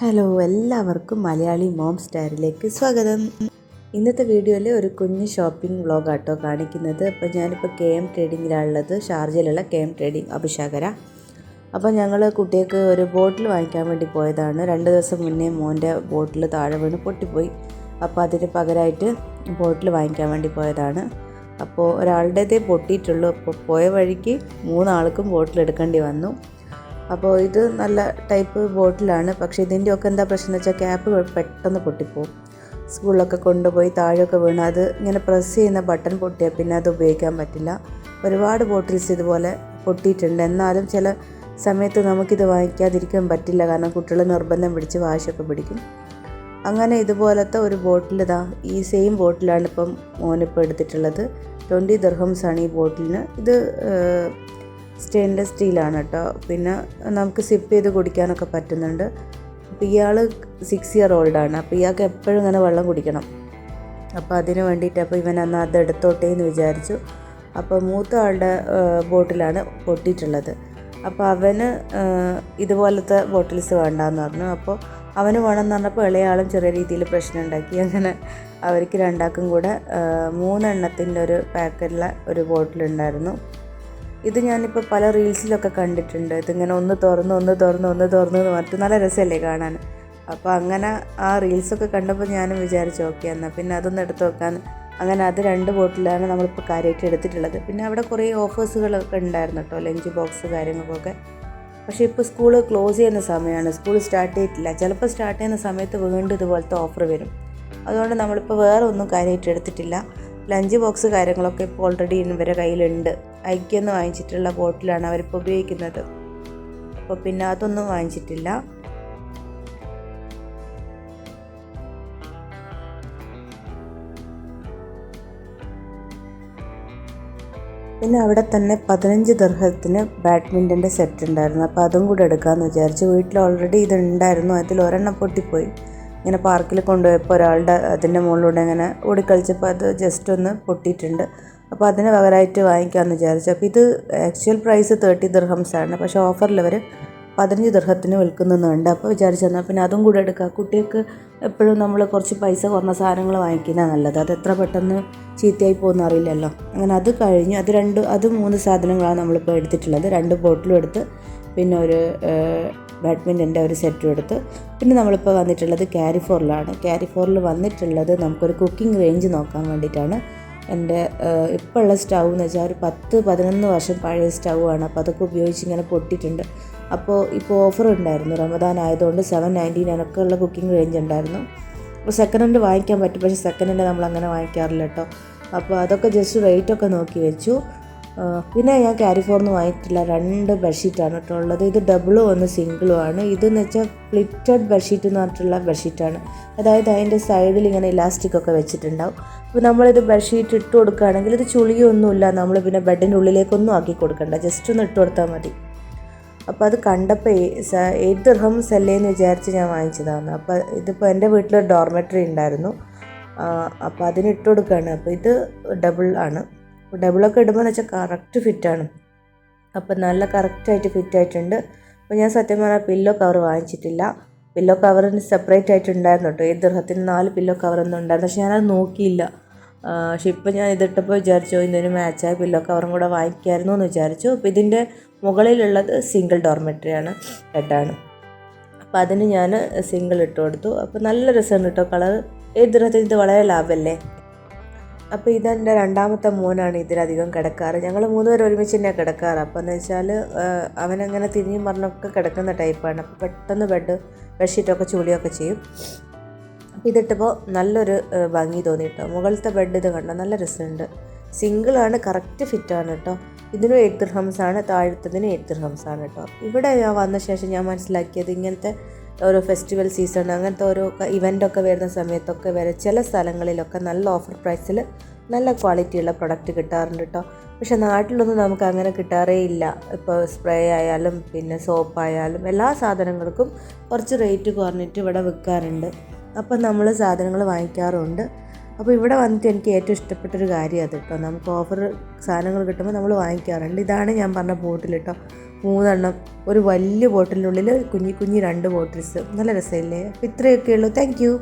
Hello, എല്ലാവർക്കും Malayali mom സ്റ്റാറിലേക്ക് സ്വാഗതം. ഇന്നത്തെ വീഡിയോയിൽ ഒരു കുഞ്ഞ് ഷോപ്പിംഗ് വ്ളോഗാട്ടോ കാണിക്കുന്നത്. അപ്പോൾ ഞാനിപ്പോൾ KM ട്രേഡിങ്ങിലാണുള്ളത്, ഷാർജയിലുള്ള KM ട്രേഡിംഗ് അഭിഷാകര. അപ്പോൾ ഞങ്ങൾ കുട്ടികൾക്ക് ഒരു ബോട്ടിൽ വാങ്ങിക്കാൻ വേണ്ടി പോയതാണ്. 2 ദിവസം മുന്നേ മോൻ്റെ ബോട്ടിൽ താഴെ വീണ് പൊട്ടിപ്പോയി. അപ്പോൾ അതിന് പകരമായിട്ട് ബോട്ടിൽ വാങ്ങിക്കാൻ വേണ്ടി പോയതാണ്. അപ്പോൾ ഒരാളുടേതേ പൊട്ടിയിട്ടുള്ളൂ. അപ്പോൾ പോയ വഴിക്ക് 3 ആൾക്കും ബോട്ടിൽ എടുക്കേണ്ടി വന്നു. അപ്പോൾ ഇത് നല്ല ടൈപ്പ് ബോട്ടിലാണ്. പക്ഷേ ഇതിൻ്റെയൊക്കെ എന്താ പ്രശ്നം എന്ന് വെച്ചാൽ ക്യാപ്പ് പെട്ടെന്ന് പൊട്ടിപ്പോവും. സ്കൂളിലൊക്കെ കൊണ്ടുപോയി താഴെയൊക്കെ വീണ് അത് ഇങ്ങനെ പ്രസ് ചെയ്യുന്ന ബട്ടൺ പൊട്ടിയാൽ പിന്നെ അത് ഉപയോഗിക്കാൻ പറ്റില്ല. ഒരുപാട് ബോട്ടിൽസ് ഇതുപോലെ പൊട്ടിയിട്ടുണ്ട്. എന്നാലും ചില സമയത്ത് നമുക്കിത് വാങ്ങിക്കാതിരിക്കാൻ പറ്റില്ല, കാരണം കുട്ടികൾ നിർബന്ധം പിടിച്ച് വാശിയൊക്കെ പിടിക്കും. അങ്ങനെ ഇതുപോലത്തെ ഒരു ബോട്ടിൽ ഈ സെയിം ബോട്ടിലാണ് ഇപ്പം മോനിപ്പോൾ എടുത്തിട്ടുള്ളത്. 20 ദിർഹംസ് ആണ് ഈ ബോട്ടിലിന്. ഇത് സ്റ്റെയിൻലെസ് സ്റ്റീലാണ് കേട്ടോ. പിന്നെ നമുക്ക് സിപ്പ് ചെയ്ത് കുടിക്കാനൊക്കെ പറ്റുന്നുണ്ട്. അപ്പോൾ ഇയാൾ 6 ഇയർ ഓൾഡാണ്. അപ്പോൾ ഇയാൾക്ക് എപ്പോഴും ഇങ്ങനെ വെള്ളം കുടിക്കണം. അപ്പോൾ അതിന് വേണ്ടിയിട്ട് അപ്പോൾ ഇവൻ അന്ന് അത് എടുത്തോട്ടേ എന്ന് വിചാരിച്ചു. അപ്പോൾ മൂത്ത ആളുടെ ബോട്ടിലാണ് പൊട്ടിയിട്ടുള്ളത്. അപ്പോൾ അവന് ഇതുപോലത്തെ ബോട്ടിൽസ് വേണ്ടാന്ന് പറഞ്ഞു. അപ്പോൾ അവന് വേണമെന്ന് പറഞ്ഞപ്പോൾ ഇളയാളും ചെറിയ രീതിയിൽ പ്രശ്നം ഉണ്ടാക്കി. അങ്ങനെ അവർക്ക് രണ്ടാൾക്കും കൂടെ 3 എണ്ണത്തിൻ്റെ ഒരു പാക്കറ്റുള്ള ഒരു ബോട്ടിലുണ്ടായിരുന്നു. ഇത് ഞാനിപ്പോൾ പല റീൽസിലൊക്കെ കണ്ടിട്ടുണ്ട്. ഇതിങ്ങനെ ഒന്ന് തുറന്ന് എന്ന് പറഞ്ഞിട്ട് നല്ല രസമല്ലേ കാണാൻ. അപ്പോൾ അങ്ങനെ ആ റീൽസൊക്കെ കണ്ടപ്പോൾ ഞാനും വിചാരിച്ചു ഓക്കെ എന്നാൽ പിന്നെ അതൊന്ന് എടുത്ത് വെക്കാൻ. അങ്ങനെ അത് 2 ബോട്ടിലാണ് നമ്മളിപ്പോൾ കാര്യമായിട്ട് എടുത്തിട്ടുള്ളത്. പിന്നെ അവിടെ കുറേ ഓഫേഴ്സുകളൊക്കെ ഉണ്ടായിരുന്നു കേട്ടോ, ലഞ്ച് ബോക്സ് കാര്യങ്ങൾക്കൊക്കെ. പക്ഷേ ഇപ്പോൾ സ്കൂൾ ക്ലോസ് ചെയ്യുന്ന സമയമാണ്, സ്കൂൾ സ്റ്റാർട്ട് ചെയ്തിട്ടില്ല. ചിലപ്പോൾ സ്റ്റാർട്ട് ചെയ്യുന്ന സമയത്ത് വീണ്ടും ഇതുപോലത്തെ ഓഫർ വരും. അതുകൊണ്ട് നമ്മളിപ്പോൾ വേറെ ഒന്നും കാര്യമായിട്ട് എടുത്തിട്ടില്ല. ലഞ്ച് ബോക്സ് കാര്യങ്ങളൊക്കെ ഇപ്പോൾ ഓൾറെഡി ഇവരുടെ കയ്യിലുണ്ട്. ഐക്യെന്ന് വാങ്ങിച്ചിട്ടുള്ള ബോട്ടിലാണ് അവരിപ്പോൾ ഉപയോഗിക്കുന്നത്. അപ്പോൾ പിന്നെ അതൊന്നും വാങ്ങിച്ചിട്ടില്ല. പിന്നെ അവിടെ തന്നെ 15 ദിർഹത്തിന് ബാഡ്മിൻ്റൻ്റെ സെറ്റ് ഉണ്ടായിരുന്നു. അപ്പോൾ അതും കൂടെ എടുക്കാമെന്ന് വിചാരിച്ചു. വീട്ടിൽ ഓൾറെഡി ഇതുണ്ടായിരുന്നു. അതിൽ ഒരെണ്ണം പൊട്ടിപ്പോയി. ഇങ്ങനെ പാർക്കിൽ കൊണ്ടുപോയപ്പോൾ ഒരാളുടെ അതിൻ്റെ മുകളിലൂടെ ഇങ്ങനെ ഓടിക്കളിച്ചപ്പോൾ അത് ജസ്റ്റ് ഒന്ന് പൊട്ടിയിട്ടുണ്ട്. അപ്പോൾ അതിന് പകരമായിട്ട് വാങ്ങിക്കാമെന്ന് വിചാരിച്ചു. അപ്പോൾ ഇത് ആക്ച്വൽ പ്രൈസ് 30 ദിർഹംസാണ്. പക്ഷേ ഓഫറിൽ അവർ 15 ദിർഹത്തിന് വിൽക്കുന്നുണ്ട്. അപ്പോൾ വിചാരിച്ചു എന്നാൽ പിന്നെ അതും കൂടെ എടുക്കുക. കുട്ടികൾക്ക് എപ്പോഴും നമ്മൾ കുറച്ച് പൈസ കുറഞ്ഞ സാധനങ്ങൾ വാങ്ങിക്കുന്നതാണ് നല്ലത്. അത് എത്ര പെട്ടെന്ന് ചീത്തയായി പോകുന്ന അറിയില്ലല്ലോ. അങ്ങനെ അത് കഴിഞ്ഞ് അത് 3 സാധനങ്ങളാണ് നമ്മളിപ്പോൾ എടുത്തിട്ടുള്ളത്. 2 ബോട്ടിലും എടുത്ത് പിന്നെ ഒരു ബാഡ്മിൻ്റൻ്റെ ഒരു സെറ്റും എടുത്ത്. പിന്നെ നമ്മളിപ്പോൾ വന്നിട്ടുള്ളത് കാരിഫോറിലാണ്. കാരിഫോറിൽ വന്നിട്ടുള്ളത് നമുക്കൊരു കുക്കിംഗ് റേഞ്ച് നോക്കാൻ വേണ്ടിയിട്ടാണ്. എൻ്റെ ഇപ്പോൾ ഉള്ള സ്റ്റൗ എന്ന് വെച്ചാൽ ഒരു 10-11 വർഷം പഴയ സ്റ്റൗ ആണ്. അപ്പോൾ അതൊക്കെ ഉപയോഗിച്ച് ഇങ്ങനെ പൊട്ടിയിട്ടുണ്ട്. അപ്പോൾ ഇപ്പോൾ ഓഫർ ഉണ്ടായിരുന്നു, റമദാൻ ആയതുകൊണ്ട് 799 ഒക്കെ ഉള്ള കുക്കിംഗ് റേഞ്ച് ഉണ്ടായിരുന്നു. അപ്പോൾ സെക്കൻഡ് ഹാൻഡ് വാങ്ങിക്കാൻ പറ്റും, പക്ഷേ സെക്കൻഡ് ഹാൻഡ് നമ്മളങ്ങനെ വാങ്ങിക്കാറില്ല കേട്ടോ. അപ്പോൾ അതൊക്കെ ജസ്റ്റ് റേറ്റൊക്കെ നോക്കി വെച്ചു. പിന്നെ ഞാൻ കാരിഫോറിന്ന് വാങ്ങിയിട്ടില്ല. 2 ബെഡ്ഷീറ്റാണ് കേട്ടോ ഉള്ളത്. ഇത് ഡബിളും ഒന്ന് സിംഗിളും ആണ്. ഇതെന്ന് വെച്ചാൽ പ്ലിറ്റഡ് ബെഡ്ഷീറ്റ് എന്ന് പറഞ്ഞിട്ടുള്ള ബെഡ്ഷീറ്റാണ്. അതായത് അതിൻ്റെ സൈഡിൽ ഇങ്ങനെ ഇലാസ്റ്റിക്കൊക്കെ വെച്ചിട്ടുണ്ടാവും. അപ്പോൾ നമ്മളിത് ബെഡ്ഷീറ്റ് ഇട്ട് കൊടുക്കുകയാണെങ്കിൽ ഇത് ചുളിയൊന്നുമില്ല. നമ്മൾ പിന്നെ ബെഡിൻ്റെ ഉള്ളിലേക്കൊന്നും ആക്കി കൊടുക്കണ്ട, ജസ്റ്റ് ഒന്ന് ഇട്ട് കൊടുത്താൽ മതി. അപ്പോൾ അത് കണ്ടപ്പോൾ 8 ദിർഹം സെല്ലേന്ന് വിചാരിച്ച് ഞാൻ വാങ്ങിച്ചതാണ്. അപ്പോൾ ഇതിപ്പോൾ എൻ്റെ വീട്ടിലൊരു ഡോർമെറ്ററി ഉണ്ടായിരുന്നു. അപ്പോൾ അതിന് ഇട്ട് കൊടുക്കുകയാണ്. അപ്പോൾ ഇത് ഡബിൾ ആണ്. ഡബിളൊക്കെ ഇടുമ്പോൾ എന്ന് വെച്ചാൽ കറക്റ്റ് ഫിറ്റാണ്. അപ്പോൾ നല്ല കറക്റ്റായിട്ട് ഫിറ്റായിട്ടുണ്ട്. അപ്പോൾ ഞാൻ സത്യം പറഞ്ഞാൽ പില്ലോ കവർ വാങ്ങിച്ചിട്ടില്ല. പില്ലോ കവറിന് സെപ്പറേറ്റ് ആയിട്ടുണ്ടായിരുന്നു കേട്ടോ. 7 ദിർഹത്തിന് 4 പില്ലോ കവറൊന്നും ഉണ്ടായിരുന്നു. പക്ഷേ ഞാനത് നോക്കിയില്ല. പക്ഷേ ഇപ്പോൾ ഞാൻ ഇതിട്ടപ്പോൾ വിചാരിച്ചു ഇതിന് മാച്ചായ പില്ലോ കവറും കൂടെ വാങ്ങിക്കായിരുന്നു എന്ന് വിചാരിച്ചു. അപ്പോൾ ഇതിൻ്റെ മുകളിലുള്ളത് സിംഗിൾ ഡോർമെറ്ററിയാണ്, ബെഡാണ്. അപ്പോൾ അതിന് ഞാൻ സിംഗിൾ ഇട്ട് കൊടുത്തു. അപ്പോൾ നല്ല രസമുണ്ട് കേട്ടോ കളർ. 7 ദിർഹത്തിന് ഇത് വളരെ ലാഭമല്ലേ. അപ്പോൾ ഇതെൻ്റെ 2ാമത്തെ മോനാണ് ഇതിലധികം കിടക്കാറ്. ഞങ്ങൾ 3 പേരും ഒരുമിച്ച് തന്നെയാണ് കിടക്കാറ്. അപ്പോൾ എന്ന് വെച്ചാൽ അവനങ്ങനെ തിരിഞ്ഞും പറഞ്ഞൊക്കെ കിടക്കുന്ന ടൈപ്പാണ്. അപ്പോൾ പെട്ടെന്ന് ബെഡ്ഷീറ്റൊക്കെ ചുളിയൊക്കെ ചെയ്യും. അപ്പോൾ ഇതിട്ടപ്പോൾ നല്ലൊരു ഭംഗി തോന്നി കേട്ടോ. മുകളിലത്തെ ബെഡ് ഇത് കണ്ടോ, നല്ല രസമുണ്ട്. സിംഗിളാണ്, കറക്റ്റ് ഫിറ്റാണ് കേട്ടോ. ഇതിനും 8 ദിർഹംസാണ്, താഴത്തതിന് 8 ദിർഹംസാണ് കേട്ടോ. ഇവിടെ ഞാൻ വന്ന ശേഷം ഞാൻ മനസ്സിലാക്കിയത് ഇങ്ങനത്തെ ഓരോ ഫെസ്റ്റിവൽ സീസൺ അങ്ങനത്തെ ഓരോ ഇവൻ്റൊക്കെ വരുന്ന സമയത്തൊക്കെ വരെ ചില സ്ഥലങ്ങളിലൊക്കെ നല്ല ഓഫർ പ്രൈസിൽ നല്ല ക്വാളിറ്റിയുള്ള പ്രൊഡക്റ്റ് കിട്ടാറുണ്ട് കേട്ടോ. പക്ഷേ നാട്ടിലൊന്നും നമുക്ക് അങ്ങനെ കിട്ടാറേ ഇല്ല. ഇപ്പോൾ സ്പ്രേ ആയാലും പിന്നെ സോപ്പായാലും എല്ലാ സാധനങ്ങൾക്കും കുറച്ച് റേറ്റ് കുറഞ്ഞിട്ട് ഇവിടെ വിൽക്കാറുണ്ട്. അപ്പം നമ്മൾ സാധനങ്ങൾ വാങ്ങിക്കാറുണ്ട്. അപ്പോൾ ഇവിടെ വന്നിട്ട് എനിക്ക് ഏറ്റവും ഇഷ്ടപ്പെട്ടൊരു കാര്യം അത് കേട്ടോ. നമുക്ക് ഓഫർ സാധനങ്ങൾ കിട്ടുമ്പോൾ നമ്മൾ വാങ്ങിക്കാറുണ്ട്. ഇതാണ് ഞാൻ പറഞ്ഞ ബോട്ടിൽ കേട്ടോ. 3 ഒരു വലിയ ബോട്ടിലിനുള്ളിൽ കുഞ്ഞി കുഞ്ഞി 2 ബോട്ടിൽസ്. നല്ല രസമില്ലേ? അപ്പോൾ ഇത്രയൊക്കെ ഉള്ളൂ. Thank you.